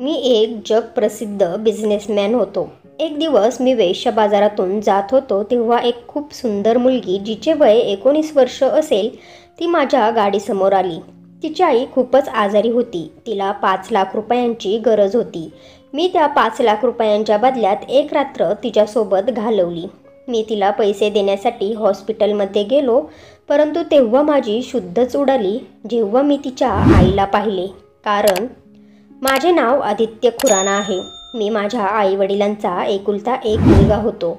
मी एक जगप्रसिद्ध बिझनेसमॅन होतो. एक दिवस मी वेश्या बाजारातून जात होतो तेव्हा एक खूप सुंदर मुलगी जिचे वय 19 वर्ष असेल ती माझ्या गाडीसमोर आली. तिची आई खूपच आजारी होती. तिला 5 लाख रुपयांची गरज होती. मी त्या 5 लाख रुपयांच्या बदल्यात एक रात्र तिच्यासोबत घालवली. मी तिला पैसे देण्यासाठी हॉस्पिटलमध्ये गेलो, परंतु तेव्हा माझी शुद्धच उडाली जेव्हा मी तिच्या आईला पाहिले. कारण माझे नाव आदित्य खुराना आहे. मी माझ्या आईवडिलांचा एकुलता एक मुलगा होतो.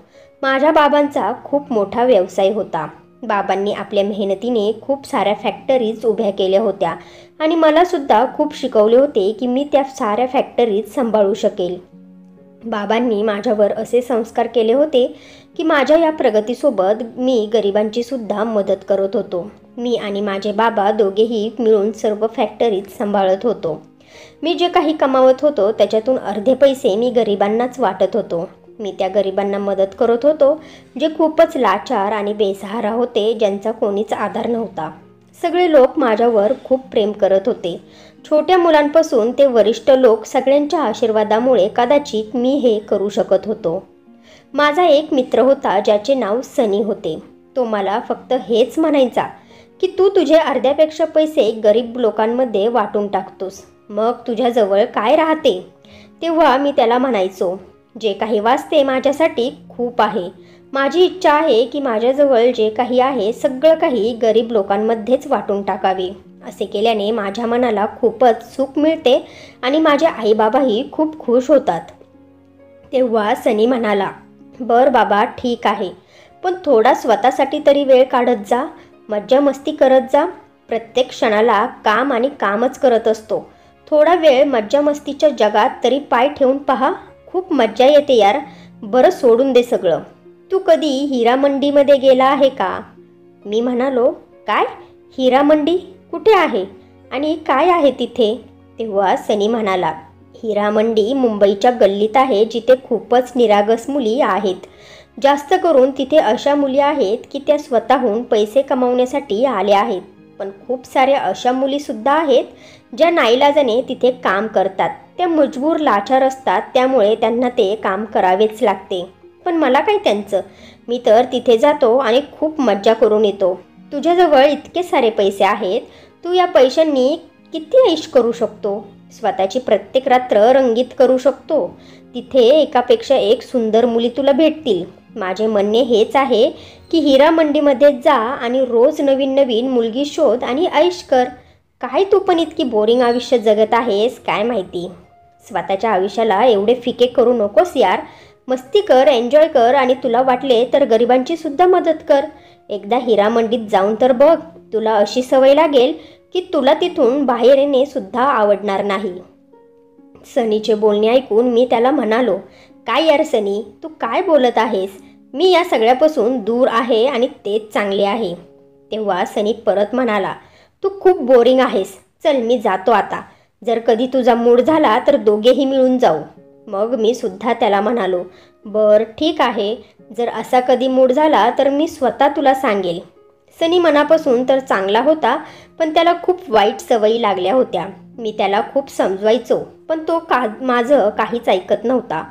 माझ्या बाबांचा खूप मोठा व्यवसाय होता. बाबांनी आपल्या मेहनतीने खूप साऱ्या फॅक्टरीज उभ्या केल्या होत्या आणि मलासुद्धा खूप शिकवले होते की मी त्या साऱ्या फॅक्टरीज सांभाळू शकेल. बाबांनी माझ्यावर असे संस्कार केले होते की माझ्या या प्रगतीसोबत मी गरिबांची सुद्धा मदत करत होतो. मी आणि माझे बाबा दोघेही मिळून सर्व फॅक्टरीज सांभाळत होतो. मी जे काही कमावत होतो त्याच्यातून अर्धे पैसे मी गरिबांनाच वाटत होतो. मी त्या गरिबांना मदत करत होतो जे खूपच लाचार आणि बेसहारा होते, ज्यांचा कोणीच आधार नव्हता. सगळे लोक माझ्यावर खूप प्रेम करत होते. छोट्या मुलांपासून ते वरिष्ठ लोक सगळ्यांच्या आशीर्वादामुळे कदाचित मी हे करू शकत होतो. माझा एक मित्र होता ज्याचे नाव सनी होते. तो मला फक्त हेच म्हणायचा की तू तुझे अर्ध्यापेक्षा पैसे गरीब लोकांमध्ये वाटून टाकतोस, मग तुझ्याजवळ काय राहते? तेव्हा मी त्याला म्हणायचो, जे काही वाचते माझ्यासाठी खूप आहे. माझी इच्छा आहे की माझ्याजवळ जे काही आहे सगळं काही गरीब लोकांमध्येच वाटून टाकावे. असे केल्याने माझ्या मनाला खूपच सुख मिळते आणि माझे आईबाबाही खूप खुश होतात. तेव्हा सनी म्हणाला, बरं बाबा ठीक आहे, पण थोडा स्वतःसाठी तरी वेळ काढत जा, मज्जा मस्ती करत जा. प्रत्येक क्षणाला काम आणि कामच करत असतो. थोडा वेळ मज्जा मस्तीच्या जगात तरी पाय ठेवून पहा, खूप मज्जा येते यार. बरं सोडून दे सगळं. तू कधी हिरा मंडीमध्ये गेला आहे का? मी म्हणालो, काय? हिरा मंडी कुठे आहे आणि काय आहे तिथे? तेव्हा सनी म्हणाला, हिरा मंडी मुंबईच्या गल्लीत आहे जिथे खूपच निरागस मुली आहेत. जास्त करून तिथे अशा मुली आहेत की त्या स्वतःहून पैसे कमावण्यासाठी आल्या आहेत. पण खूप साऱ्या अशा मुलीसुद्धा आहेत ज्या नाईलाजाने तिथे काम करतात. त्या मजबूर लाचार असतात, त्यामुळे त्यांना ते काम करावेच लागते. पण मला काय त्यांचं, मी तर तिथे जातो आणि खूप मज्जा करून येतो. तुझ्याजवळ इतके सारे पैसे आहेत, तू या पैशांनी किती ऐश करू शकतो. स्वतःची प्रत्येक रात्र रंगीत करू शकतो. तिथे एकापेक्षा एक सुंदर मुली तुला भेटतील. माझे म्हणणे हेच आहे की हिरा मंडीमध्ये जा आणि रोज नवीन नवीन मुलगी शोध आणि ऐश कर. काय तू पण इतकी बोरिंग आयुष्य जगत आहेस काय माहिती. स्वतःच्या आयुष्याला एवढे फिके करू नकोस यार. मस्ती कर, एन्जॉय कर आणि तुला वाटले तर गरिबांची सुद्धा मदत कर. एकदा हिरा मंडीत जाऊन तर बघ, तुला अशी सवय लागेल की तुला तिथून बाहेर येणे सुद्धा आवडणार नाही. सनीचे बोलणे ऐकून मी त्याला म्हणालो, काय यार सनी, तू काय बोलत आहेस? मी या सगळ्यापासून दूर आहे आणि तेच चांगले आहे. तेव्हा सनी परत म्हणाला, तू खूप बोरिंग आहेस. चल मी जातो आता. जर कधी तुझा मूड झाला तर दोघेही मिळून जाऊ. मग मी सुद्धा त्याला म्हणालो, बरं ठीक आहे, जर असा कधी मूड झाला तर मी स्वतः तुला सांगेल. सनी मनापासून तर चांगला होता, पण त्याला खूप वाईट सवयी लागल्या होत्या. मी त्याला खूप समजवायचो, पण तो माझं काहीच ऐकत नव्हता.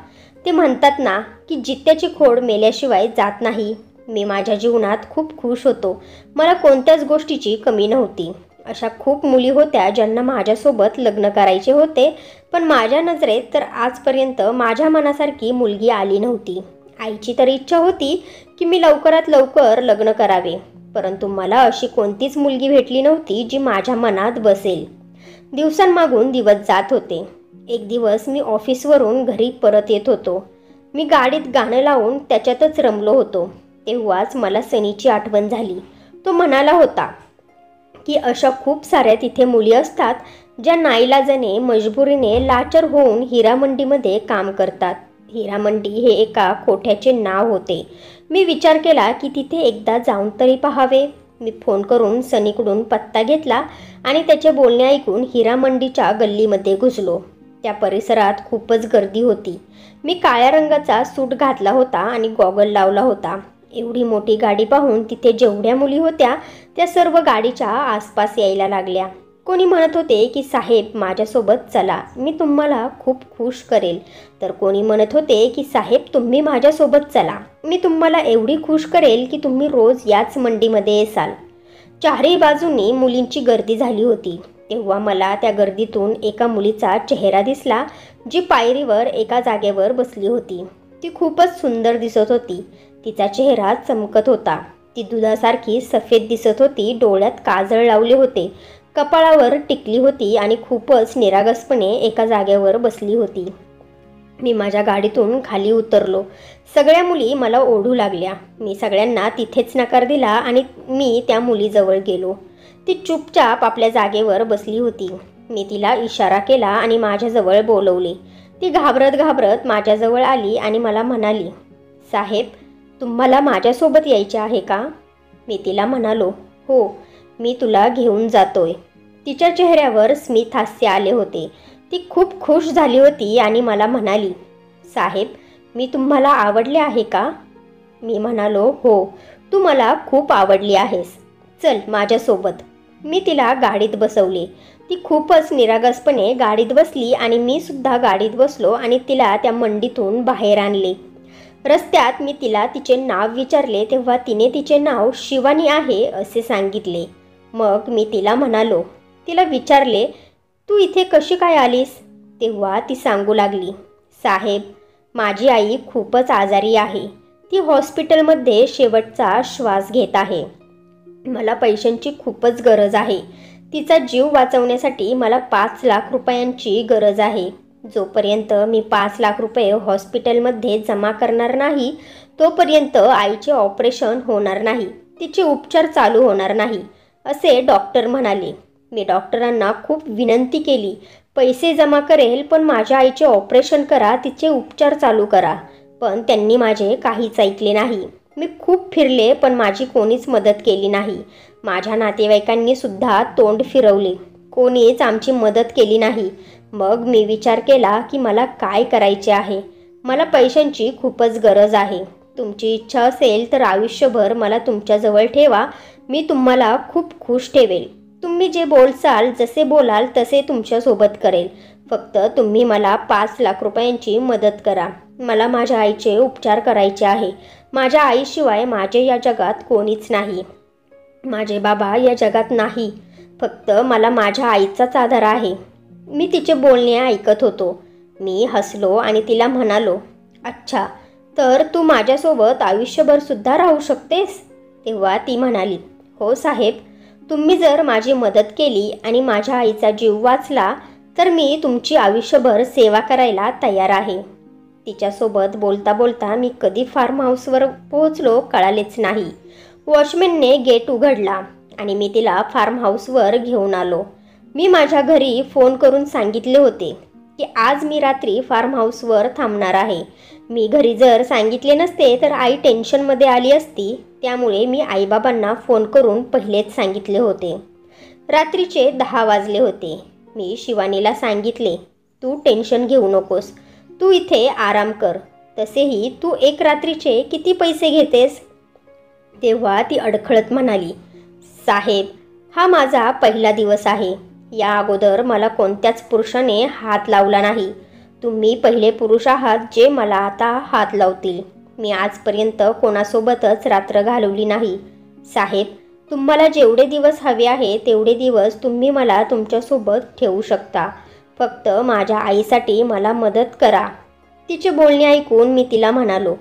ते म्हणतात ना की जित्याची खोड मेल्याशिवाय जात नाही. मी माझ्या जीवनात खूप खुश होतो. मला कोणत्याच गोष्टीची कमी नव्हती. अशा खूप मुली होत्या ज्यांना माझ्यासोबत लग्न करायचे होते, पण माझ्या नजरेत तर आजपर्यंत माझ्या मनासारखी मुलगी आली नव्हती. आईची तर इच्छा होती की मी लवकरात लवकर लग्न करावे, परंतु मला अशी कोणतीच मुलगी भेटली नव्हती जी माझ्या मनात बसेल. दिवसांमागून दिवस जात होते. एक दिवस मी ऑफिसवरून घरी परत येत होतो. मी गाडीत गाणं लावून त्याच्यातच रमलो होतो. तेव्हाच मला सनीची आठवण झाली. तो म्हणाला होता की अशा खूप साऱ्या तिथे मुली असतात ज्या नाईलाजाने मजबुरीने लाचार होऊन हिरा मंडीमध्ये काम करतात. हिरा मंडी हे एका कोठ्याचे नाव होते. मी विचार केला की तिथे एकदा जाऊन तरी पाहावे. मी फोन करून सनीकडून पत्ता घेतला आणि त्याचे बोलणे ऐकून हिरा मंडीच्या गल्लीमध्ये घुसलो. त्या परिसरात खूपच गर्दी होती. मी काळ्या रंगाचा सूट घातला होता आणि गॉगल लावला होता. एवढी मोठी गाडी पाहून तिथे जेवढ्या मुली होत्या त्या सर्व गाडीच्या आसपास यायला लागल्या. कोणी म्हणत होते की साहेब माझ्यासोबत चला, मी तुम्हाला खूप खुश करेल. तर कोणी म्हणत होते की साहेब तुम्ही माझ्यासोबत चला, मी तुम्हाला एवढी खुश करेल की तुम्ही रोज याच मंडीमध्ये येसाल. चारही बाजूंनी मुलींची गर्दी झाली होती. तेव्हा मला त्या गर्दीतून एका मुलीचा चेहरा दिसला, जी पायरीवर एका जागेवर बसली होती. ती खूपच सुंदर दिसत होती. तिचा चेहरा चमकत होता. ती दुधासारखी सफेद दिसत होती. डोळ्यात काजळ लावले होते, कपाळावर टिकली होती आणि खूपच निरागसपणे एका जागेवर बसली होती. मी माझ्या गाडीतून खाली उतरलो. सगळ्या मुली मला ओढू लागल्या. मी सगळ्यांना तिथेच नकार दिला आणि मी त्या मुलीजवळ गेलो. ती चुपचाप आपल्या जागेवर बसली होती. मी तिला इशारा केला आणि माझ्याजवळ बोलवले. ती घाबरत घाबरत माझ्याजवळ आली आणि मला म्हणाली, साहेब तुम्हाला माझ्यासोबत यायचे आहे का? मी तिला म्हणालो, हो, मी तुला घेऊन जातोय. तिच्या चेहऱ्यावर स्मित हास्य आले होते. ती खूप खुश झाली होती आणि मला म्हणाली, साहेब मी तुम्हाला आवडले आहे का? मी म्हणालो, हो, तू मला खूप आवडली आहेस, चल माझ्यासोबत. मी तिला गाडीत बसवले. ती खूपच निरागसपणे गाडीत बसली आणि मी सुद्धा गाडीत बसलो आणि तिला त्या मंडीतून बाहेर आणले. रस्त्यात मी तिला तिचे नाव विचारले तेव्हा तिने तिचे नाव शिवानी आहे असे सांगितले. मग मी तिला म्हणालो, तिला विचारले, तू इथे कशी काय आलीस? तेव्हा ती सांगू लागली, साहेब माझी आई खूपच आजारी आहे. ती हॉस्पिटलमध्ये शेवटचा श्वास घेत आहे. मला पैशांची खूपच गरज आहे. तिचा जीव वाचवण्यासाठी मला 5 लाख रुपयांची गरज आहे. जोपर्यंत मी 5 लाख रुपये हॉस्पिटलमध्ये जमा करणार नाही तोपर्यंत आईचे ऑपरेशन होणार नाही, तिचे उपचार चालू होणार नाही असे डॉक्टर म्हणाले. मी डॉक्टरांना खूप विनंती केली, पैसे जमा करेल पण माझ्या आईचे ऑपरेशन करा, तिचे उपचार चालू करा. पण त्यांनी माझे काहीच ऐकले नाही. मी खूप फिरले पण माझी कोणीच मदत केली नाही. माझ्या नातेवाईकांनी सुद्धा तोंड फिरवले, कोणीच आमची मदत केली नाही. मग मी विचार केला की मला काय करायचे आहे. मला पैशांची खूपच गरज आहे. तुमची इच्छा असेल तर आयुष्यभर मला तुमच्याजवळ ठेवा, मी तुम्हाला खूप खुश ठेवेल. तुम्ही जे बोलसाल, जसे बोलाल तसे तुमच्यासोबत करेल. फक्त तुम्ही मला 5 लाख रुपयांची मदत करा. मला माझ्या आईचे उपचार करायचे आहे. माझ्या आईशिवाय माझे या जगात कोणीच नाही. माझे बाबा या जगात नाही. फक्त मला माझ्या आईचाच आधार आहे. मी तिचे बोलणे ऐकत होतो. मी हसलो आणि तिला म्हणालो, अच्छा, तर तू माझ्यासोबत आयुष्यभर सुद्धा राहू शकतेस? तेव्हा ती म्हणाली, हो साहेब, तुम्ही जर माझी मदत केली आणि माझ्या आईचा जीव वाचला तर मी तुमची आयुष्यभर सेवा करायला तयार आहे. तिच्यासोबत बोलता बोलता मी कधी फार्म हाऊसवर पोहोचलो कळालेच नाही. वॉचमॅनने गेट उघडला आणि मी तिला फार्म हाऊसवर घेऊन आलो. मी माझ्या घरी फोन करून सांगितले होते की आज मी रात्री फार्म हाऊसवर थांबणार आहे. मी घरी जर सांगितले नसते तर आई टेन्शनमध्ये आली असती. त्यामुळे मी आईबाबांना फोन करून पहिलेच सांगितले होते. रात्रीचे 10 वाजले होते. मी शिवानीला सांगितले, तू टेन्शन घेऊ नकोस, तू इथे आराम कर. तसेही तू एक रात्रीचे किती पैसे घेतेस? तेव्हा ती अडखळत म्हणाली, साहेब हा माझा पहिला दिवस आहे. या अगोदर मला कोणत्याच पुरुषाने हात लावला नाही. तुम्ही पहिले पुरुष आहात जे मला आता हात लावतील. मी आजपर्यंत कोणासोबतच रात्र घालवली नाही. साहेब तुम्हाला जेवढे दिवस हवे आहे तेवढे दिवस तुम्ही मला तुमच्यासोबत ठेवू शकता. फक्त माझ्या आईसाठी मला मदत करा. तिचे बोलणे ऐकून मी तिला म्हणालो,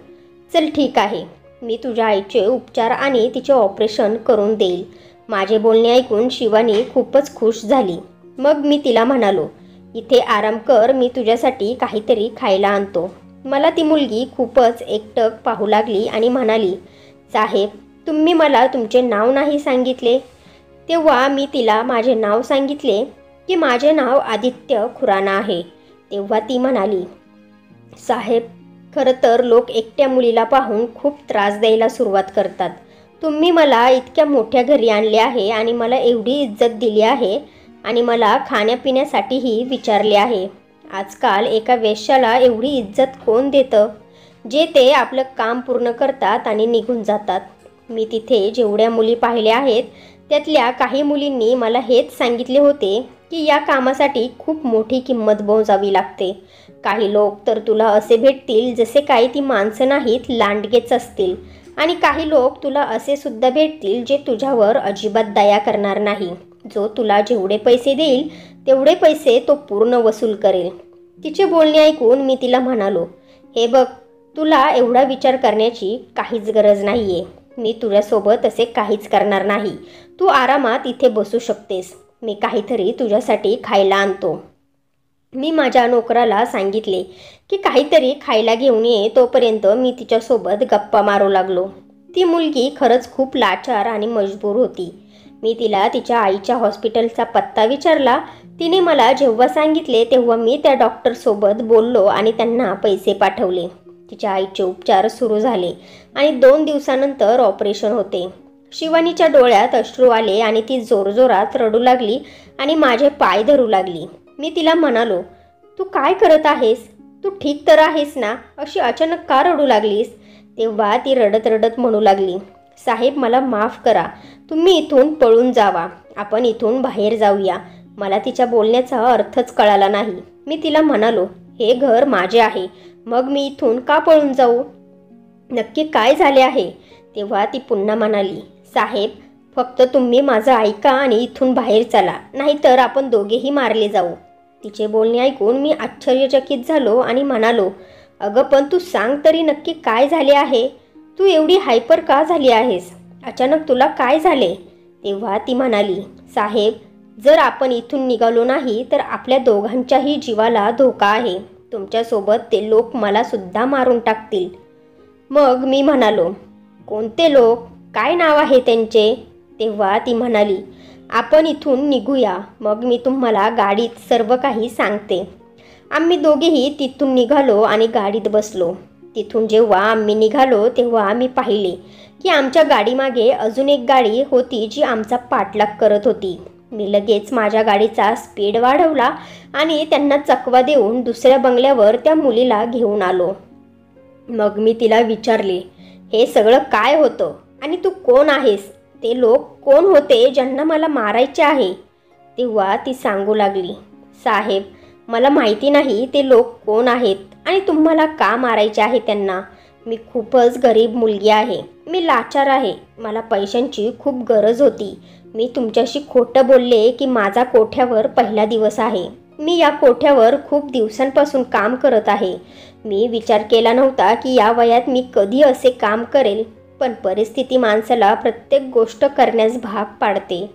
चल ठीक आहे, मी तुझ्या आईचे उपचार आणि तिचे ऑपरेशन करून देईल. माझे बोलणे ऐकून शिवानी खूपच खुश झाली. मग मी तिला म्हणालो, इथे आराम कर, मी तुझ्यासाठी काहीतरी खायला आणतो. मला ती मुलगी खूपच एकटक पाहू लागली आणि म्हणाली, साहेब तुम्ही मला तुमचे नाव नाही सांगितले. तेव्हा मी तिला माझे नाव सांगितले की माझे नाव आदित्य खुराना आहे. तेव्हा ती म्हणाली, साहेब खरं तर लोक एकट्या मुलीला पाहून खूप त्रास द्यायला सुरुवात करतात. तुम्ही मला इतक्या मोठ्या घरी आणले आहे आणि मला एवढी इज्जत दिली आहे आणि मला खाण्यापिण्यासाठीही विचारले आहे. आजकाल एका वेश्याला एवढी इज्जत कोण देतं? जे ते आपलं काम पूर्ण करतात आणि निघून जातात. मी तिथे जेवढ्या मुली पाहिल्या आहेत त्यातल्या काही मुलींनी मला हेच सांगितले होते की या कामासाठी खूप मोठी किंमत मोजावी लागते. काही लोक तर तुला असे भेटतील जसे काही ती माणसं नाहीत, लांडगेच असतील. आणि काही लोक तुला असे सुद्धा भेटतील जे तुझ्यावर अजिबात दया करणार नाही, जो तुला जेवढे पैसे देईल तेवढे पैसे तो पूर्ण वसूल करेल. तिचे बोलणे ऐकून मी तिला म्हणालो, हे बघ, तुला एवढा विचार करण्याची काहीच गरज नाही आहे. मी तुझ्यासोबत असे काहीच करणार नाही. तू आरामात इथे बसू शकतेस. मी काहीतरी तुझ्यासाठी खायला आणतो. मी माझ्या नोकराला सांगितले की काहीतरी खायला घेऊन ये. तोपर्यंत मी तिच्यासोबत गप्पा मारू लागलो. ती मुलगी खरंच खूप लाचार आणि मजबूर होती. मी तिला तिच्या आईच्या हॉस्पिटलचा पत्ता विचारला. तिने मला जेव्हा सांगितले तेव्हा मी त्या डॉक्टरसोबत बोललो आणि त्यांना पैसे पाठवले. तिच्या आईचे उपचार सुरू झाले आणि 2 दिवसानंतर ऑपरेशन होते. शिवानीच्या डोळ्यात अश्रू आले आणि ती जोरजोरात रडू लागली आणि माझे पाय धरू लागली. मी तिला म्हणालो, तू काय करत आहेस? तू ठीक तर आहेस ना? अशी अचानक का रडू लागलीस? तेव्हा ती रडत रडत म्हणू लागली, साहेब, मला माफ करा. तुम्ही इथून पळून जावा. आपण इथून बाहेर जाऊया. मला तिच्या बोलण्याचा अर्थच कळाला नाही. मी तिला म्हणालो, हे घर माझे आहे, मग मी इथून का पळून जाऊ? नक्की काय झाले आहे? तेव्हा ती पुन्हा म्हणाली, साहेब, फक्त तुम्ही माझं ऐका आणि इथून बाहेर चला, नाहीतर आपण दोघेही मारले जाऊ. तिचे बोलणे ऐकून मी आश्चर्यचकित झालो आणि म्हणालो, अगं पण तू सांग तरी नक्की काय झाले आहे? तू एवढी हायपर का झाली आहेस? अचानक तुला काय झाले? तेव्हा ती म्हणाली, साहेब, जर आपण इथून निघालो नाही तर आपल्या दोघांच्याही जीवाला धोका आहे. तुमच्यासोबत ते लोक मला सुद्धा मारून टाकतील. मग मी म्हणालो, कोणते लोक? काय नाव आहे त्यांचे? तेव्हा ती म्हणाली, आपण इथून निघूया, मग मी तुम्हाला गाडीत सर्व काही सांगते. आम्ही दोघेही तिथून निघालो आणि गाडीत बसलो. तिथून जेव्हा आम्ही निघालो तेव्हा आम्ही पाहिले की आमच्या गाडीमागे अजून एक गाडी होती जी आमचा पाठलाग करत होती. मी लगेच माझ्या गाडीचा स्पीड वाढवला आणि त्यांना चकवा देऊन दुसऱ्या बंगल्यावर त्या मुलीला घेऊन आलो. मग मी तिला विचारले, हे सगळं काय होतं आणि तू कोण आहेस? ते लोक कोण होते ज्यांना मला मारायचे आहे? तेव्हा ती सांगू लागली, साहेब, मला माहिती नाही ते लोक कोण आहेत आणि तुम्हाला का मारायचे आहे त्यांना. मी खूपच गरीब मुलगी आहे. मी लाचार आहे. मला पैशांची खूप गरज होती. मी तुमच्याशी खोटं बोलले की माझा कोठ्यावर पहिला दिवस आहे. मी या कोठ्यावर खूप दिवसांपासून काम करत आहे. मी विचार केला नव्हता की या वयात मी कधी असे काम करेल, पण परिस्थिती माणसाला प्रत्येक गोष्ट करण्यास भाग पाडते.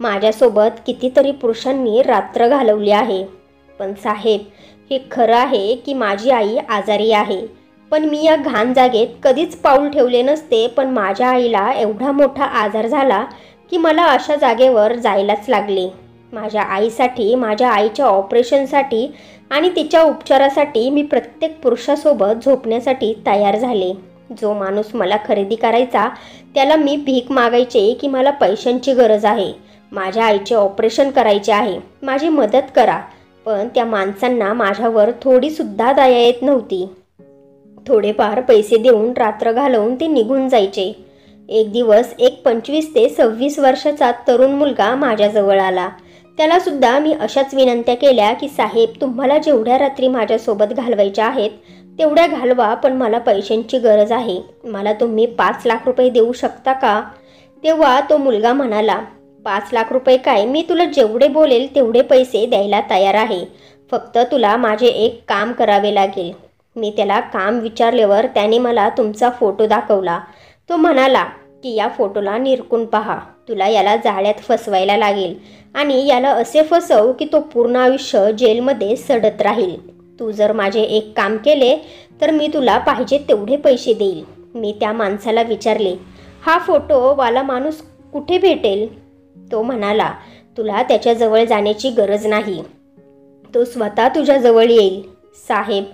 माझ्यासोबत कितीतरी पुरुषांनी रात्र घालवली आहे. पण साहेब, हे खरं आहे की माझी आई आजारी आहे, पण मी या घाण जागेत कधीच पाऊल ठेवले नसते. पण माझ्या आईला एवढा मोठा आजार झाला की मला अशा जागेवर जायलाच लागले. माझ्या आईसाठी, माझ्या आईच्या ऑपरेशनसाठी आणि तिच्या उपचारासाठी मी प्रत्येक पुरुषासोबत झोपण्यासाठी तयार झाले. जो माणूस मला खरेदी करायचा त्याला मी भीक मागायचे की मला पैशांची गरज आहे, माझ्या आईचे ऑपरेशन करायचे आहे, माझी मदत करा. पण त्या माणसांना माझ्यावर थोडीसुद्धा दया येत नव्हती. थोडेफार पैसे देऊन रात्र घालवून ते निघून जायचे. एक दिवस एक 25 ते 26 वर्षाचा तरुण मुलगा माझ्याजवळ आला. त्याला सुद्धा मी अशाच विनंत्या केल्या की साहेब, तुम्हाला जेवढ्या रात्री माझ्यासोबत घालवायच्या आहेत तेवढ्या घालवा, पण मला पैशांची गरज आहे. मला तुम्ही 5 लाख रुपये देऊ शकता का? तेव्हा तो मुलगा म्हणाला, 5 लाख रुपये काय? मी तुला जेवढे बोलेल तेवढे पैसे द्यायला तयार आहे. फक्त तुला माझे एक काम करावे लागेल. मी त्याला काम विचारल्यावर त्याने मला तुमचा फोटो दाखवला. तो म्हणाला की या फोटोला निरखून पहा. तुला याला जाळ्यात फसवायला लागेल आणि याला असे फसव की तो पूर्ण आयुष्य जेलमध्ये सडत राहील. तू जर माझे एक काम केले तर मी तुला पाहिजे तेवढे पैसे देईल. मी त्या माणसाला विचारले, हा फोटोवाला माणूस कुठे भेटेल? तो म्हणाला, तुला त्याच्याजवळ जाण्याची गरज नाही. तो स्वतः तुझ्याजवळ येईल. साहेब,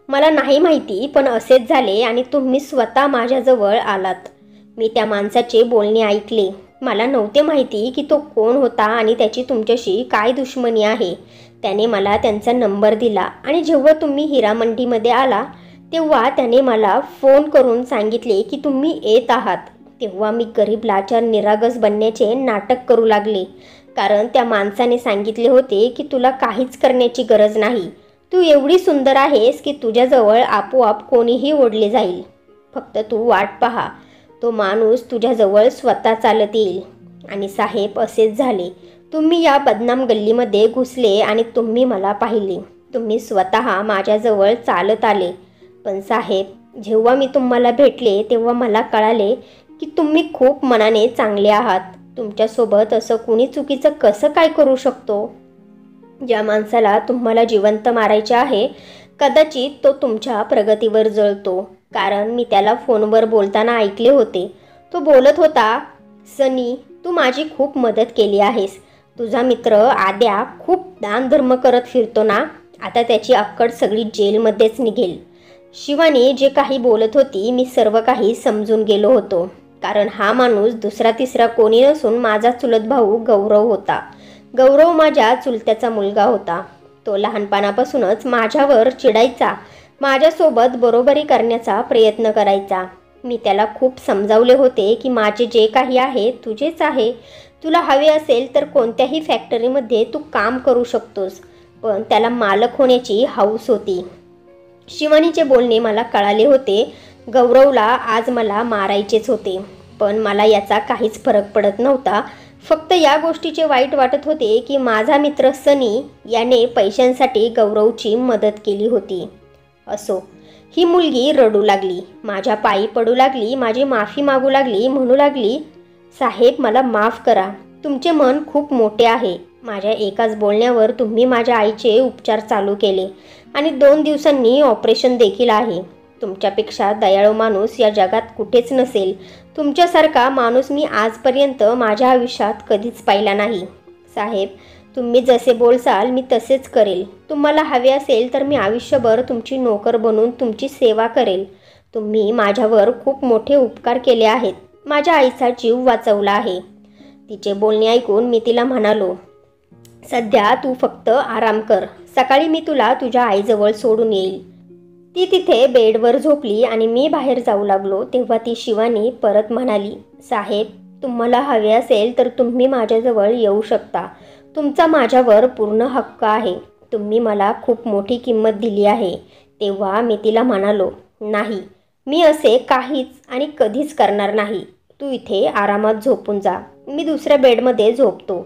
मला नाही माहिती, पण असेच झाले आणि तुम्ही स्वतः माझ्याजवळ आलात. मी त्या माणसाचे बोलणे ऐकले. मला नव्हते माहिती की तो कोण होता आणि त्याची तुमच्याशी काय दुश्मनी आहे. त्याने मला त्यांचा नंबर दिला आणि जेव्हा तुम्ही हिरामंडीमध्ये आला तेव्हा त्याने मला फोन करून सांगितले की तुम्ही येत आहात. तेव्हा मी गरीब लाचार निरागस बनण्याचे नाटक करू लागले, कारण त्या माणसाने सांगितले होते की तुला काहीच करण्याची गरज नाही. तू एवढी सुंदर आहेस की तुझ्याजवळ आपोआप कोणीही ओढले जाईल. फक्त तू वाट पहा, तो माणूस तुझ्याजवळ स्वतः चालत येईल. आणि साहेब, असेच झाले. तुम्ही या बदनाम गल्लीमध्ये घुसले आणि तुम्ही मला पाहिले. तुम्ही स्वतः माझ्याजवळ चालत आले. पण साहेब, जेव्हा मी तुम्हाला भेटले तेव्हा मला कळाले की तुम्ही खूप मनाने चांगले आहात. तुमच्यासोबत असं कुणी चुकीचं कसं काय करू शकतो? ज्या माणसाला तुम्हाला जिवंत मारायचे आहे, कदाचित तो तुमच्या प्रगतीवर जळतो. कारण मी त्याला फोनवर बोलताना ऐकले होते. तो बोलत होता, सनी, तू माझी खूप मदत केली आहेस. तुझा मित्र आद्या खूप दानधर्म करत फिरतो ना, आता त्याची अक्कड सगळी जेलमध्येच निघेल. शिवानी जे काही बोलत होती, मी सर्व काही समजून गेलो होतो. कारण हा माणूस दुसरा तिसरा कोणी नसून माझा चुलत भाऊ गौरव होता. गौरव माझ्या चुलत्याचा मुलगा होता. तो लहानपणापासूनच माझ्यावर चिडायचा, माझ्यासोबत बरोबरी करण्याचा प्रयत्न करायचा. मी त्याला खूप समजावले होते की माझे जे काही आहे तुझेच आहे. तुला हवे असेल तर कोणत्याही फॅक्टरीमध्ये तू काम करू शकतोस. पण त्याला मालक होण्याची हौस होती. शिवानीचे बोलणे मला कळाले होते. गौरवला आज मला मारायचेच होते, पण मला याचा काहीच फरक पडत नव्हता. फक्त या गोष्टीचे वाईट वाटत होते की माझा मित्र सनी याने पैशांसाठी गौरवची मदत केली होती. असो, ही मुलगी रडू लागली, माझ्या पायी पडू लागली, माझी माफी मागू लागली, म्हणू लागली, साहेब, मला माफ करा. तुमचे मन खूप मोठे आहे. माझ्या एकाच बोलण्यावर तुम्ही माझ्या आईचे उपचार चालू केले आणि 2 दिवसांनी ऑपरेशन देखील आहे. तुमच्यापेक्षा दयाळू माणूस या जगात कुठेच नसेल. तुमच्यासारखा माणूस मी आजपर्यंत माझ्या आयुष्यात कधीच पाहिला नाही. साहेब, तुम्ही जसे बोलसाल मी तसेच करेल. तुम्हाला हवे असेल तर मी आयुष्यभर तुमची नोकर बनून तुमची सेवा करेल. तुम्ही माझ्यावर खूप मोठे उपकार केले आहेत. माझ्या आईचा जीव वाचवला आहे. तिचे बोलणे ऐकून मी तिला म्हणालो, सध्या तू फक्त आराम कर. सकाळी मी तुला तुझ्या आईजवळ सोडून येईल. ती तिथे बेडवर झोपली आणि मी बाहेर जाऊ लागलो. तेव्हा ती शिवानी परत म्हणाली, साहेब, तुम्हाला हवे असेल तर तुम्ही माझ्याजवळ येऊ शकता. तुमचा माझ्यावर पूर्ण हक्क आहे. तुम्ही मला खूप मोठी किंमत दिली आहे. तेव्हा मी तिला म्हणालो, नाही, मी असे काहीच आणि कधीच करणार नाही. तू इथे आरामात झोपून जा. मी दुसऱ्या बेडमध्ये झोपतो.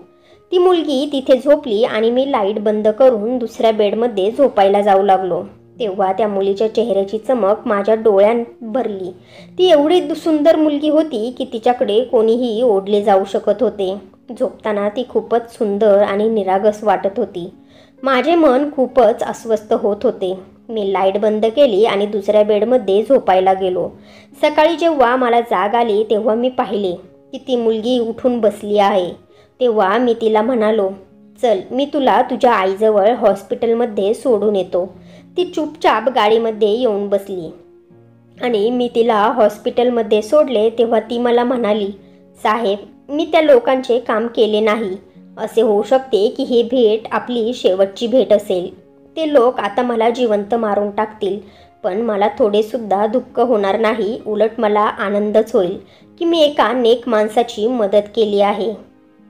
ती मुलगी तिथे झोपली आणि मी लाईट बंद करून दुसऱ्या बेडमध्ये झोपायला जाऊ लागलो. तेव्हा त्या मुलीच्या चेहऱ्याची चमक माझ्या डोळ्यात भरली. ती एवढी सुंदर मुलगी होती की तिच्याकडे कोणीही ओढले जाऊ शकत होते. झोपताना ती खूपच सुंदर आणि निरागस वाटत होती. माझे मन खूपच अस्वस्थ होत होते. मी लाईट बंद केली आणि दुसऱ्या बेडमध्ये झोपायला गेलो. सकाळी जेव्हा मला जाग आली तेव्हा मी पाहिले की ती मुलगी उठून बसली आहे. तेव्हा मी तिला म्हणालो, चल, मी तुला तुझ्या आईजवळ हॉस्पिटलमध्ये सोडून येतो. ती चुपचाप गाडीमध्ये येऊन बसली आणि मी तिला हॉस्पिटलमध्ये सोडले. तेव्हा ती मला म्हणाली, साहेब, मी त्या लोकांचे काम केले नाही. असे होऊ शकते की ही भेट आपली शेवटची भेट असेल. ते लोक आता मला जिवंत मारून टाकतील, पण मला थोडेसुद्धा दुःख होणार नाही. उलट मला आनंदच होईल की मी एका नेक माणसाची मदत केली आहे.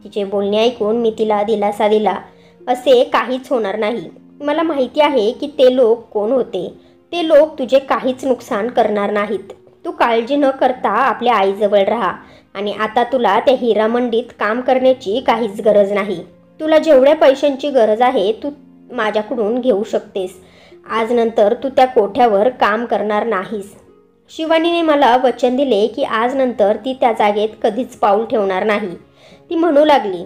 तिचे बोलणे ऐकून मी तिला दिलासा दिला, असे काहीच होणार नाही. मला माहिती आहे की ते लोक कोण होते. ते लोक तुझे काहीच नुकसान करणार नाहीत. तू काळजी न करता आपल्या आईजवळ राहा. आणि आता तुला त्या हिरा मंडीत काम करण्याची काहीच गरज नाही. तुला जेवढ्या पैशांची गरज आहे तू माझ्याकडून घेऊ शकतेस. आज नंतर तू त्या कोठ्यावर काम करणार नाहीस. शिवानीने मला वचन दिले की आज नंतर ती त्या जागेत कधीच पाऊल ठेवणार नाही. ती म्हणू लागली,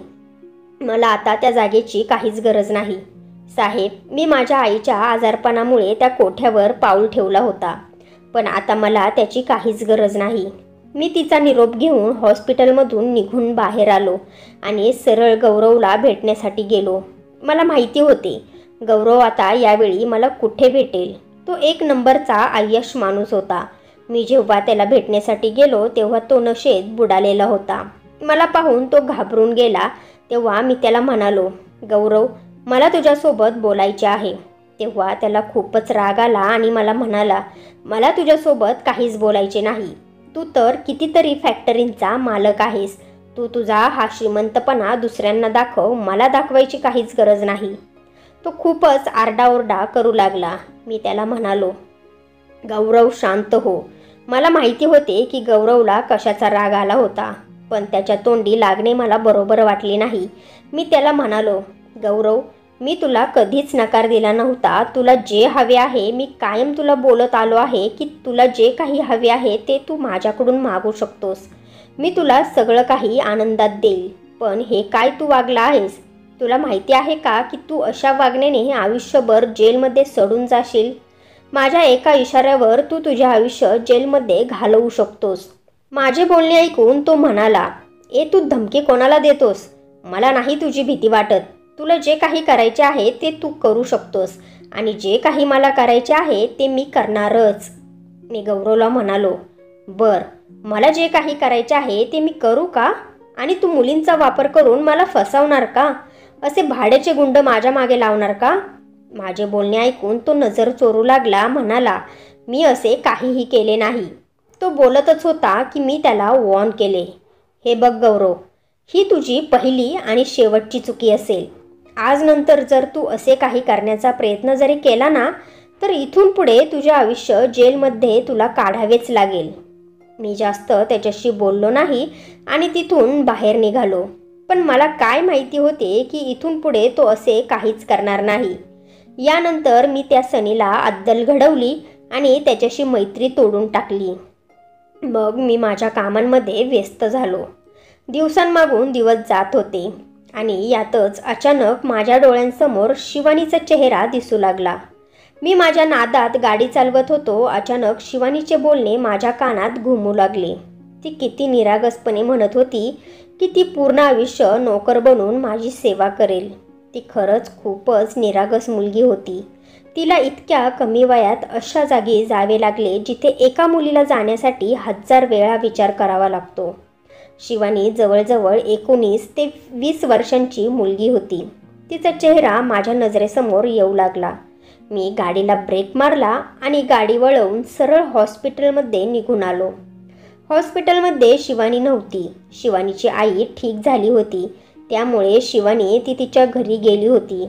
मला आता त्या जागेची काहीच गरज नाही. साहेब, मी माझ्या आईच्या आजारपणामुळे त्या कोठ्यावर पाऊल ठेवला होता, पण आता मला त्याची काहीच गरज नाही. मी तिचा निरोप घेऊन हॉस्पिटलमधून निघून बाहेर आलो आणि सरळ गौरवला भेटण्यासाठी गेलो. मला माहिती होते गौरव आता यावेळी मला कुठे भेटेल. तो 1 नंबरचा आय्यश माणूस होता. मी जेव्हा त्याला भेटण्यासाठी गेलो तेव्हा तो नशेत बुडालेला होता. मला पाहून तो घाबरून गेला. तेव्हा मी त्याला म्हणालो, गौरव, मला तुझ्यासोबत बोलायचे आहे. तेव्हा त्याला खूपच राग आला आणि मला म्हणाला, मला तुझ्यासोबत काहीच बोलायचे नाही. तू तर कितीतरी फॅक्टरींचा मालक आहेस. तू तुझा हा श्रीमंतपणा दुसऱ्यांना दाखव, मला दाखवायची काहीच गरज नाही. तो खूपच आरडाओरडा करू लागला. मी त्याला म्हणालो, गौरव शांत हो. मला माहिती होते की गौरवला कशाचा राग आला होता, पण त्याच्या तोंडी लागणे मला बरोबर वाटले नाही. मी त्याला म्हणालो, गौरव, मी तुला कधीच नकार दिला नव्हता. तुला जे हवे आहे, मी कायम तुला बोलत आलो आहे की तुला जे काही हवे आहे ते तू माझ्याकडून मागू शकतोस. मी तुला सगळं काही आनंदात देईल. पण हे काय तू वागला आहेस? तुला माहिती आहे का की तू अशा वागण्याने आयुष्यभर जेलमध्ये सडून जाशील. माझ्या एका इशाऱ्यावर तू तुझे आयुष्य जेलमध्ये घालवू शकतोस. माझे बोलणे ऐकून तो म्हणाला, तू धमकी कोणाला देतोस? मला नाही तुझी भीती वाटत. तुला जे काही करायचे आहे ते तू करू शकतोस आणि जे काही मला करायचे आहे ते मी करणारच. मी गौरवला म्हणालो, मला जे काही करायचे आहे ते मी करू का? आणि तू मुलींचा वापर करून मला फसवणार का? असे भाड्याचे गुंड माझ्या मागे लावणार का? माझे बोलणे ऐकून तो नजर चोरू लागला. म्हणाला, मी असे काहीही केले नाही. तो बोलतच होता की मी त्याला वॉर्न केले. हे बघ गौरव, ही तुझी पहिली आणि शेवटची चुकी असेल. आज नंतर जर तू असे काही करण्याचा प्रयत्न जरी केला ना, तर इथून पुढे तुझे आयुष्य जेलमध्ये तुला काढावेच लागेल. मी जास्त त्याच्याशी बोललो नाही आणि तिथून बाहेर निघालो. पण मला काय माहिती होते की इथून पुढे तो असे काहीच करणार नाही. यानंतर मी त्या सनीला अद्दल घडवली आणि त्याच्याशी मैत्री तोडून टाकली. मग मी माझ्या कामांमध्ये व्यस्त झालो. दिवसांमागून दिवस जात होते आणि यातच अचानक माझ्या डोळ्यांसमोर शिवानीचा चेहरा दिसू लागला. मी माझ्या नादात गाडी चालवत होतो. अचानक शिवानीचे बोलणे माझ्या कानात घुमू लागले. ती किती निरागसपणे म्हणत होती की ती पूर्ण आयुष्य नोकर बनून माझी सेवा करेल. ती खरंच खूपच निरागस मुलगी होती. तिला इतक्या कमी वयात अशा जागी जावे लागले जिथे एका मुलीला जाण्यासाठी 1000 वेळा विचार करावा लागतो. शिवानी जवळजवळ 19 ते 20 वर्षांची मुलगी होती. तिचा चेहरा माझ्या नजरेसमोर येऊ लागला. मी गाडीला ब्रेक मारला आणि गाडी वळवून सरळ हॉस्पिटलमध्ये निघून आलो. हॉस्पिटलमध्ये शिवानी नव्हती. शिवानीची आई ठीक झाली होती, त्यामुळे शिवानी तिच्या घरी गेली होती.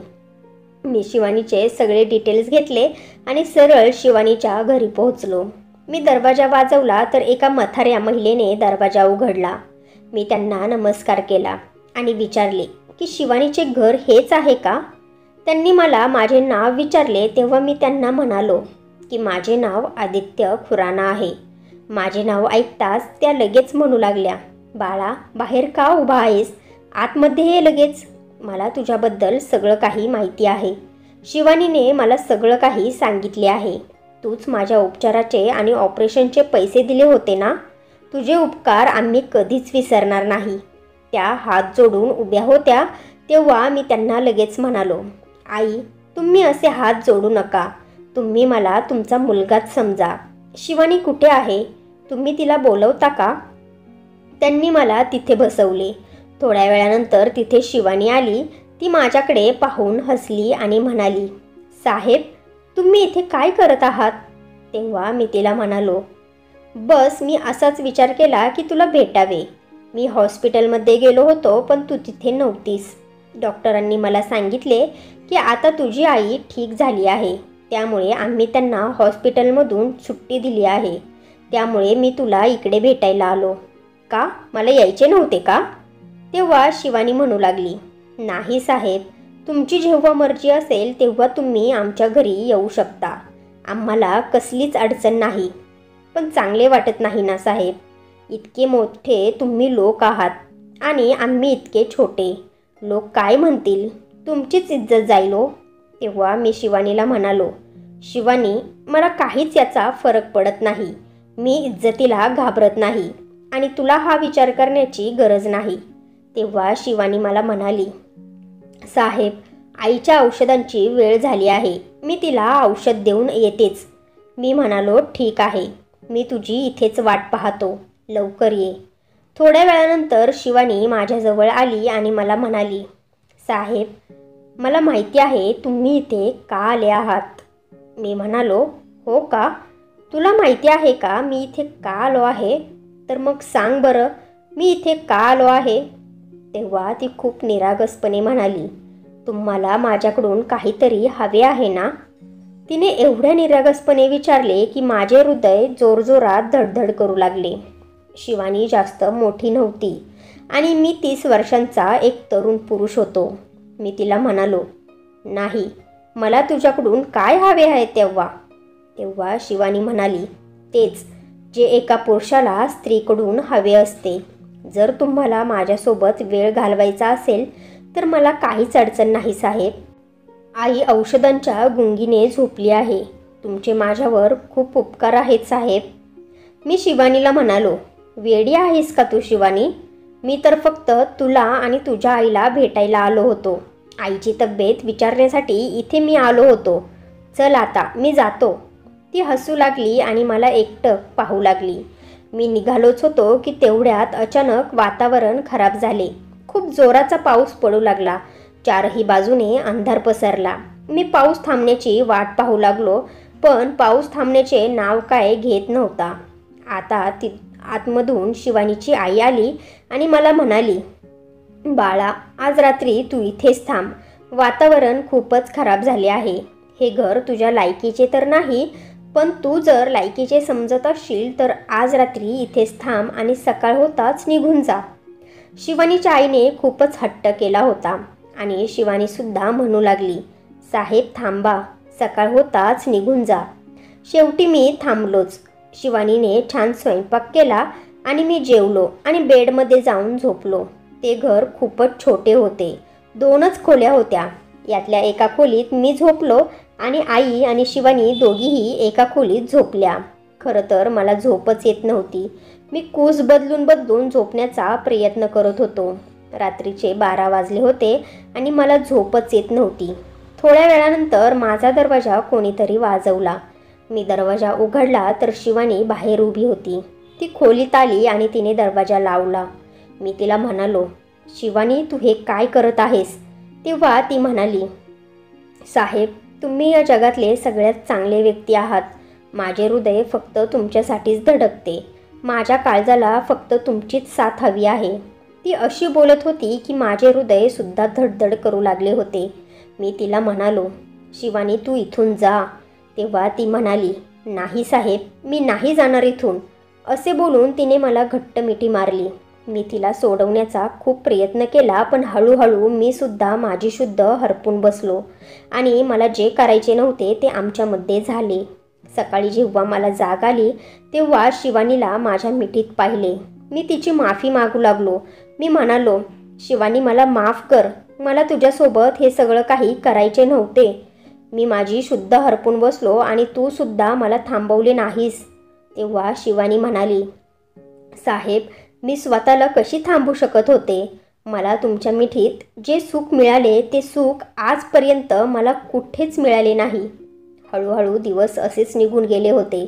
मी शिवानीचे सगळे डिटेल्स घेतले आणि सरळ शिवानीच्या घरी पोहोचलो. मी दरवाजा वाजवला तर एका म्हाताऱ्या महिलेने दरवाजा उघडला. मी त्यांना नमस्कार केला आणि विचारले की शिवानीचे घर हेच आहे का? त्यांनी मला माझे नाव विचारले तेव्हा मी त्यांना म्हणालो की माझे नाव आदित्य खुराना आहे. माझे नाव ऐकताच त्या लगेच म्हणू लागल्या, बाळा, बाहेर का उभा आहेस? आतमध्ये ये लगेच. मला तुझ्याबद्दल सगळं काही माहिती आहे. शिवानीने मला सगळं काही सांगितले आहे. तूच माझ्या उपचाराचे आणि ऑपरेशनचे पैसे दिले होते ना? तुझे उपकार आम्ही कधीच विसरणार नाही. त्या हात जोडून उभ्या होत्या तेव्हा मी त्यांना लगेच म्हणालो, आई, तुम्ही असे हात जोडू नका. तुम्ही मला तुमचा मुलगाच समजा. शिवानी कुठे आहे? तुम्ही तिला बोलवता का? त्यांनी मला तिथे बसवले. थोड्या वेळानंतर तिथे शिवानी आली. ती माझ्याकडे पाहून हसली आणि म्हणाली, साहेब, तुम्ही इथे काय करत आहात? तेव्हा मी तिला म्हणालो, बस मी असाच विचार केला की तुला भेटावे. मी हॉस्पिटलमध्ये गेलो होतो पण तू तिथे नव्हतीस. डॉक्टरांनी मला सांगितले की आता तुझी आई ठीक झाली आहे, त्यामुळे आम्ही त्यांना हॉस्पिटलमधून सुट्टी दिली आहे. त्यामुळे मी तुला इकडे भेटायला आलो. का, मला यायचे नव्हते का? तेव्हा शिवानी म्हणू लागली, नाही साहेब, तुमची जेव्हा मर्जी असेल तेव्हा तुम्ही आमच्या घरी येऊ शकता. आम्हाला कसलीच अडचण नाही. पण चांगले वाटत नाही ना साहेब? इतके मोठे तुम्ही लोक आहात आणि आम्ही इतके छोटे. लोक काय म्हणतील? तुमचीच इज्जत जाईल हो. तेव्हा मी शिवानीला म्हणालो, शिवानी, मला काहीच याचा फरक पडत नाही. मी इज्जतीला घाबरत नाही आणि तुला हा विचार करण्याची गरज नाही. तेव्हा शिवानी मला म्हणाली, साहेब, आईच्या औषधांची वेळ झाली आहे. मी तिला औषध देऊन येतेच. मी म्हणालो, ठीक आहे, मी तुझी इथेच वाट पाहतो. लवकर ये. थोड्या वेळानंतर शिवानी माझ्याजवळ आली आणि मला म्हणाली, साहेब, मला माहिती आहे तुम्ही इथे का आले आहात. मी म्हणालो, हो का? तुला माहिती आहे का मी इथे का आलो आहे? तर मग सांग बरं, मी इथे का आलो आहे? तेव्हा ती खूप निरागसपणे म्हणाली, तुम्हाला माझ्याकडून काहीतरी हवे आहे ना? तिने एवढ्या निरागसपणे विचारले की माझे हृदय जोरजोरात धडधड करू लागले. शिवानी जास्त मोठी नव्हती आणि मी 30 वर्षांचा एक तरुण पुरुष होतो. मी तिला म्हणालो, नाही, मला तुझ्याकडून काय हवे आहे तेव्हा शिवानी म्हणाली, तेच जे एका पुरुषाला स्त्रीकडून हवे असते. जर तुम्हाला माझ्यासोबत वेळ घालवायचा असेल तर मला काहीच अडचण नाही साहेब. आई औषधांच्या गुंगीने झोपली आहे. तुमचे माझ्यावर खूप उपकार आहेत साहेब. मी शिवानीला म्हणालो, वेडी आहेस का तू शिवानी? मी तर फक्त तुला आणि तुझ्या आईला भेटायला आलो होतो. आईची तब्येत विचारण्यासाठी इथे मी आलो होतो. चल आता मी जातो. ती हसू लागली आणि मला एकटक पाहू लागली. मी निघालोच होतो की तेवढ्यात अचानक वातावरण खराब झाले. खूप जोराचा पाऊस पडू लागला. चारही बाजूने अंधार पसरला. मी पाऊस थांबण्याची वाट पाहू लागलो, पण पाऊस थांबण्याचे नाव काय घेत नव्हता. आता आतमधून शिवानीची आई आली आणि मला म्हणाली, बाळा, आज रात्री तू इथेच थांब. वातावरण खूपच खराब झाले आहे. हे घर तुझ्या लायकीचे तर नाही, पण तू जर लायकीचे समजत असशील तर आज रात्री इथेच थांब आणि सकाळ होताच निघून जा. शिवानीच्या आईने खूपच हट्ट केला होता आणि शिवानीसुद्धा म्हणू लागली, साहेब थांबा, सकाळ होताच निघून जा. शेवटी मी थांबलोच. शिवानीने छान स्वयंपाक केला आणि मी जेवलो आणि बेडमध्ये जाऊन झोपलो. ते घर खूपच छोटे होते. 2च खोल्या होत्या. यातल्या एका खोलीत मी झोपलो आणि आई आणि शिवानी दोघीही एका खोलीत झोपल्या. खरं तर मला झोपच येत नव्हती. मी कूस बदलून झोपण्याचा प्रयत्न करत होतो. रात्रीचे 12 वाजले होते आणि मला झोपच येत नव्हती. थोड्या वेळानंतर माझा दरवाजा कोणीतरी वाजवला. मी दरवाजा उघडला तर शिवानी बाहेर उभी होती. ती खोलीत आली आणि तिने दरवाजा लावला. मी तिला म्हणालो, शिवानी, तू हे काय करत आहेस? तेव्हा ती म्हणाली, साहेब, तुम्ही या जगातले सगळ्यात चांगले व्यक्ती आहात. माझे हृदय फक्त तुमच्यासाठीच धडकते. माझ्या काळजाला फक्त तुमचीच साथ हवी आहे. ती अशी बोलत होती की माझे हृदय सुद्धा धडधड करू लागले होते. मी तिला म्हणालो, शिवानी, तू इथून जा. तेव्हा ती म्हणाली, नाही साहेब, मी नाही जाणार इथून. असे बोलून तिने मला घट्ट मिठी मारली. मी तिला सोडवण्याचा खूप प्रयत्न केला, पण हळूहळू मी सुद्धा माझी शुद्ध हरपून बसलो आणि मला जे करायचे नव्हते ते आमच्यामध्ये झाले. सकाळी जेव्हा मला जाग आली तेव्हा शिवानीला माझ्या मिठीत पाहिले. मी तिची माफी मागू लागलो. मी म्हणालो, शिवानी, मला माफ कर. मला तुझ्यासोबत हे सगळं काही करायचे नव्हते. मी माझी शुद्ध हरपून बसलो आणि तू सुद्धा मला थांबवले नाहीस. तेव्हा शिवानी म्हणाली, साहेब, मी स्वतःला कशी थांबू शकत होते? मला तुमच्या मिठीत जे सुख मिळाले ते सुख आजपर्यंत मला कुठेच मिळाले नाही. हळूहळू दिवस असेच निघून गेले होते.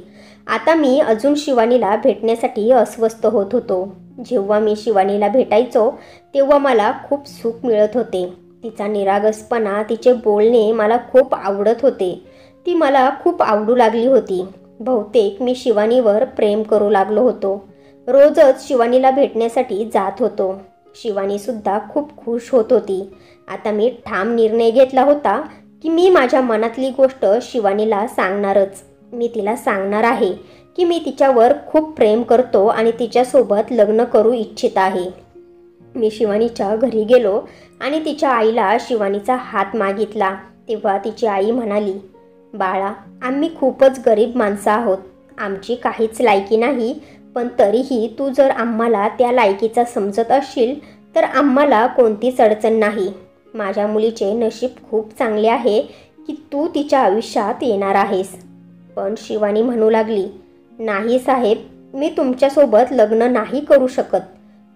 आता मी अजून शिवानीला भेटण्यासाठी अस्वस्थ होत होतो. जेव्हा मी शिवानीला भेटायचो तेव्हा मला खूप सुख मिळत होते. तिचा निरागसपणा, तिचे बोलणे मला खूप आवडत होते. ती मला खूप आवडू लागली होती. बहुतेक मी शिवानीवर प्रेम करू लागलो होतो. रोजच शिवानीला भेटण्यासाठी जात होतो. शिवानीसुद्धा खूप खुश होत होती. आता मी ठाम निर्णय घेतला होता की मी माझ्या मनातली गोष्ट शिवानीला सांगणारच. मी तिला सांगणार आहे की मी तिच्यावर खूप प्रेम करतो आणि तिच्यासोबत लग्न करू इच्छित आहे. मी शिवानीच्या घरी गेलो आणि तिच्या आईला शिवानीचा हात मागितला. तेव्हा तिची आई म्हणाली, बाळा, आम्ही खूपच गरीब माणसं आहोत. आमची काहीच लायकी नाही, पण तरीही तू जर आम्हाला त्या लायकीचा समजत असशील तर आम्हाला कोणतीच अडचण नाही. माझ्या मुलीचे नशीब खूप चांगले आहे की तू तिच्या आयुष्यात येणार आहेस. पण शिवानी म्हणू लागली, नाही साहेब, मी तुमच्यासोबत लग्न नाही करू शकत.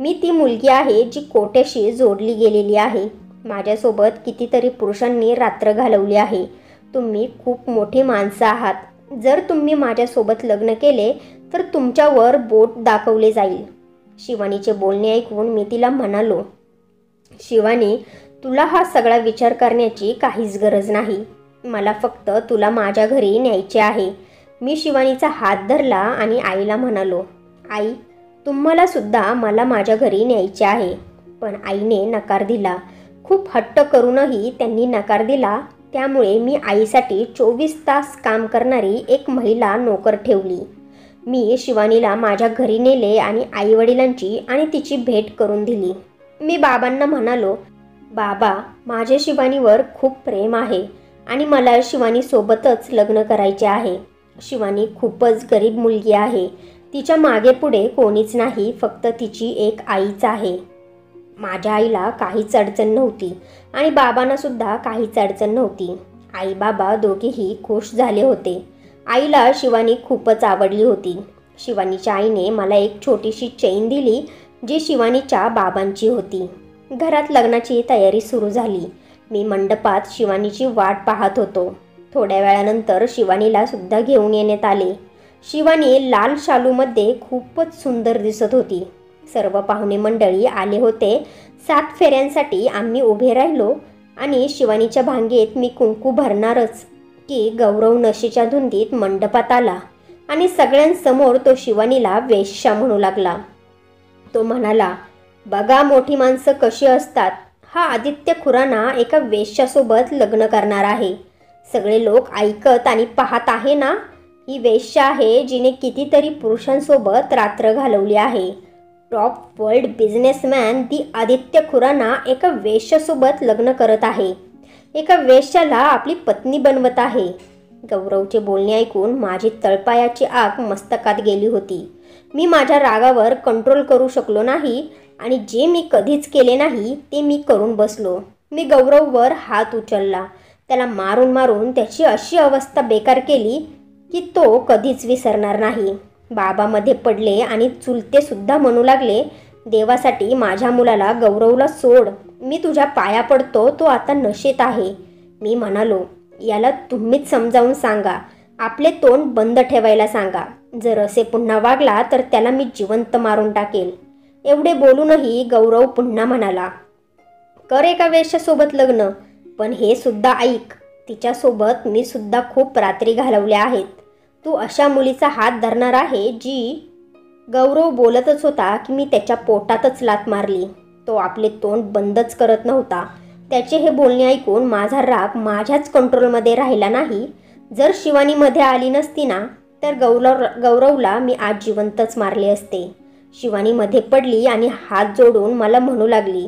मी ती मुलगी आहे जी कोट्याशी जोडली गेलेली आहे. माझ्यासोबत कितीतरी पुरुषांनी रात्र घालवली आहे. तुम्ही खूप मोठी माणसं आहात. जर तुम्ही माझ्यासोबत लग्न केले तर तुमच्यावर बोट दाखवले जाईल. शिवानीचे बोलणे ऐकून मी तिला म्हणालो, शिवानी, तुला हा सगळा विचार करण्याची काहीच गरज नाही. मला फक्त तुला माझ्या घरी न्यायचे आहे. मी शिवानीचा हात धरला आणि आईला म्हणालो, आई, तुम्हाला सुद्धा मला माझ्या घरी न्यायचे आहे. पण आईने नकार दिला. खूप हट्ट करूनही त्यांनी नकार दिला. त्यामुळे मी आईसाठी 24 तास काम करणारी एक महिला नोकर ठेवली. मी शिवानीला माझ्या घरी नेले आणि आईवडिलांची आणि तिची भेट करून दिली. मी बाबांना म्हणालो, बाबा, माझे शिवानीवर खूप प्रेम आहे आणि मला शिवानीसोबतच लग्न करायचे आहे. शिवानी खूपच गरीब मुलगी आहे. तिच्या मागे पुढे कोणीच नाही, फक्त तिची एक आईच आहे. माझ्या आईला काहीच अडचण नव्हती आणि बाबांना सुद्धा काहीच अडचण नव्हती. आई बाबा दोघेही खुश झाले होते. आईला शिवानी खूपच आवडली होती. शिवानीच्या आईने मला एक छोटीशी चेन दिली जी शिवानीच्या बाबांची होती. घरात लग्नाची तयारी सुरू झाली. मी मंडपात शिवानीची वाट पाहत होतो. थोड्या वेळानंतर शिवानीला सुद्धा घेऊन येण्यात आले. शिवानी लाल शालूमध्ये खूपच सुंदर दिसत होती. सर्व पाहुणे मंडळी आले होते. 7 फेऱ्यांसाठी आम्ही उभे राहिलो आणि शिवानीच्या भांगेत मी कुंकू भरणारच की गौरव नशेच्या धुंदीत मंडपात आला आणि सगळ्यांसमोर तो शिवानीला वेश्या म्हणू लागला. तो म्हणाला, बघा मोठी माणसं कशी असतात. हा आदित्य खुराना एका वेश्यासोबत लग्न करणार आहे. सगळे लोक ऐकत आणि पाहत आहे ना. ही वेश्या आहे जिने कितीतरी पुरुषांसोबत रात्र घालवली आहे. टॉप वर्ल्ड बिझनेसमॅन दी आदित्य खुराना एका वेश्यासोबत लग्न करत आहे. एका वेश्याला आपली पत्नी बनवत आहे. गौरवचे बोलणे ऐकून माझी तळपायाची आग मस्तकात गेली होती. मी माझ्या रागावर कंट्रोल करू शकलो नाही आणि जे मी कधीच केले नाही ते मी करून बसलो. मी गौरववर हात उचलला. त्याला मारून मारून त्याची अशी अवस्था बेकार केली की तो कधीच विसरणार नाही. बाबा मध्ये पडले आणि चुलते सुद्धा म्हणू लागले, देवासाठी माझ्या मुलाला गौरवला सोड. मी तुझ्या पाया पडतो, तो आता नशेत आहे. मी म्हणालो, याला तुम्हीच समजावून सांगा. आपले तोंड बंद ठेवायला सांगा. जर असे पुन्हा वागला तर त्याला मी जिवंत मारून टाकेल. एवढे बोलूनही गौरव पुन्हा म्हणाला, कर एका वेश्यासोबत लग्न. पण हे सुद्धा ऐक, तिच्यासोबत मी सुद्धा खूप रात्री घालवल्या आहेत. तू अशा मुलीचा हात धरणार आहे जी. गौरव बोलतच होता की मी त्याच्या पोटातच लाथ मारली. तो आपले तोंड बंदच करत नव्हता. त्याचे हे बोलणे ऐकून माझा राग माझ्याच कंट्रोलमध्ये राहिला नाही. जर शिवानी मध्ये आली नसती ना तर गौरवला मी आज जिवंतच मारले असते. शिवानी मध्ये पडली आणि हात जोडून मला म्हणू लागली,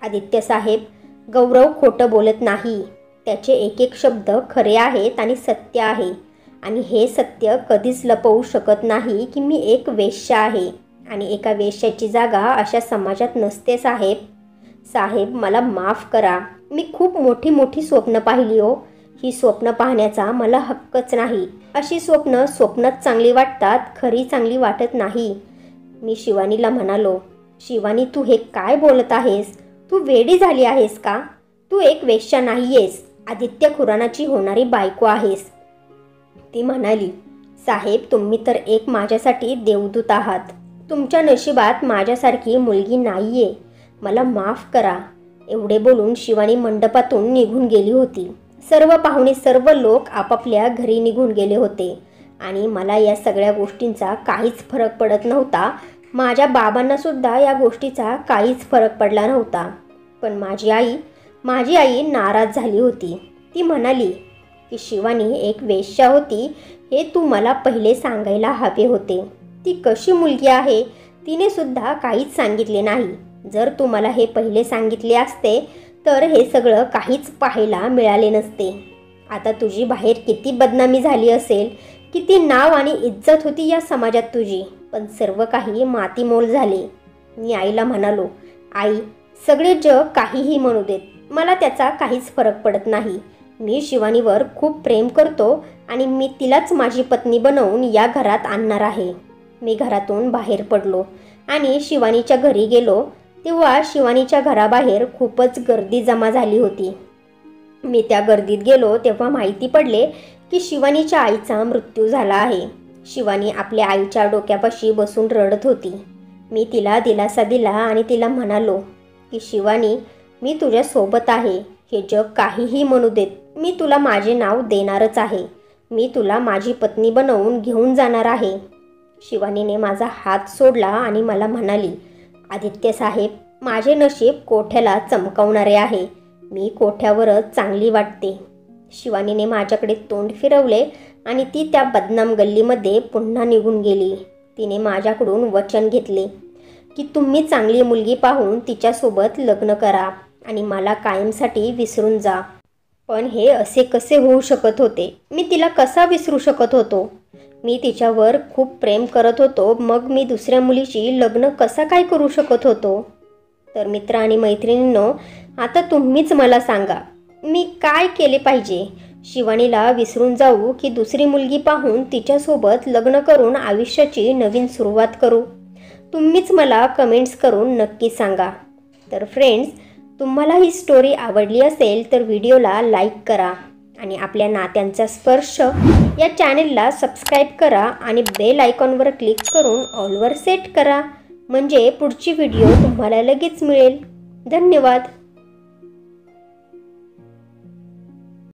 आदित्य साहेब, गौरव खोटं बोलत नाही. त्याचे एक एक शब्द खरे आहेत आणि सत्य आहे. आणि हे सत्य कधीच लपवू शकत नाही की मी एक वेश्या आहे आणि एका वेश्याची जागा अशा समाजात नसते. साहेब, मला माफ करा. मी खूप मोठी मोठी स्वप्न पाहिली हो. ही स्वप्न पाहण्याचा मला हक्कच नाही. अशी स्वप्नच चांगली वाटतात, खरी चांगली वाटत नाही. मी शिवानीला म्हणालो, शिवानी, तू हे काय बोलत आहेस? तू वेडी झाली आहेस का? तू एक वेश्या नाहीयेस, आदित्य खुरानाची होणारी बायको आहेस. ती म्हणाली, साहेब, तुम्ही तर एक माझ्यासाठी देवदूत आहात. तुमच्या नशिबात माझ्यासारखी मुलगी नाहीये. मला माफ करा. एवढे बोलून शिवानी मंडपातून निघून गेली होती. सर्व पाहुणे, सर्व लोक आपापल्या घरी निघून गेले होते आणि मला या सगळ्या गोष्टींचा काहीच फरक पडत नव्हता. माझ्या बाबांना सुद्धा या गोष्टीचा काहीच फरक पडला नव्हता. पण माझी आई नाराज झाली होती. ती म्हणाली की शिवानी एक वेश्या होती हे तू मला पहिले सांगायला हवे होते. ती कशी मुलगी आहे तिने सुद्धा काहीच सांगितले नाही. जर तू मला हे पहिले सांगितले असते तर हे सगळं काहीच पाहायला मिळाले नसते. आता तुझी बाहेर किती बदनामी झाली असेल, किती नाव आणि इज्जत होती या समाजात तुझी, पण सर्व काही मातीमोल झाले. मी आईला म्हणालो, आई, सगळे जग काहीही म्हणू देत, मला त्याचा काहीच फरक पडत नाही. मी शिवानीवर खूप प्रेम करतो आणि मी तिलाच माझी पत्नी बनवून या घरात आणणार आहे. मी घरातून बाहेर पडलो आणि शिवानीच्या घरी गेलो तेव्हा शिवानीच्या घराबाहेर खूपच गर्दी जमा झाली होती. मी त्या गर्दीत गेलो तेव्हा माहिती पडले की शिवानीच्या आईचा मृत्यू झाला आहे. शिवानी आपल्या आईच्या डोक्यापाशी बसून रडत होती. मी तिला दिलासा दिला आणि तिला म्हणालो की शिवानी, मी तुझ्या सोबत आहे. हे जग काहीही म्हणू देत, मी तुला माझे नाव देणारच आहे. मी तुला माझी पत्नी बनवून घेऊन जाणार आहे. शिवानीने माझा हात सोडला आणि मला म्हणाली, आदित्य साहेब, माझे नशीब कोठ्याला चमकवणारे आहे. मी कोठ्यावरच चांगली वाटते. शिवानीने माझ्याकडे तोंड फिरवले आणि ती त्या बदनाम गल्लीमध्ये पुन्हा निघून गेली. तिने माझ्याकडून वचन घेतले की तुम्ही चांगली मुलगी पाहून तिच्यासोबत लग्न करा आणि मला कायमसाठी विसरून जा. पण हे असे कसे होऊ शकत होते? मी तिला कसा विसरू शकत होतो? मी तिच्यावर खूप प्रेम करत होतो. मग मी दुसऱ्या मुलीशी लग्न कसा काय करू शकत होतो? तर मित्र आणि मैत्रिणींनो, आता तुम्हीच मला सांगा, मी काय केले पाहिजे? शिवानीला विसरून जाऊ की दुसरी मुलगी पाहून तिच्यासोबत लग्न करून आयुष्याची नवीन सुरुवात करू? तुम्हीच मला कमेंट्स करून नक्की सांगा. तर फ्रेंड्स, तुम्हाला ही स्टोरी आवडली असेल तर व्हिडिओला लाईक करा आणि आपल्या नात्यांचा स्पर्श या चॅनेलला सबस्क्राईब करा आणि बेल आयकॉनवर क्लिक करून ऑलवर सेट करा, म्हणजे पुढची व्हिडिओ तुम्हाला लगेच मिळेल. धन्यवाद.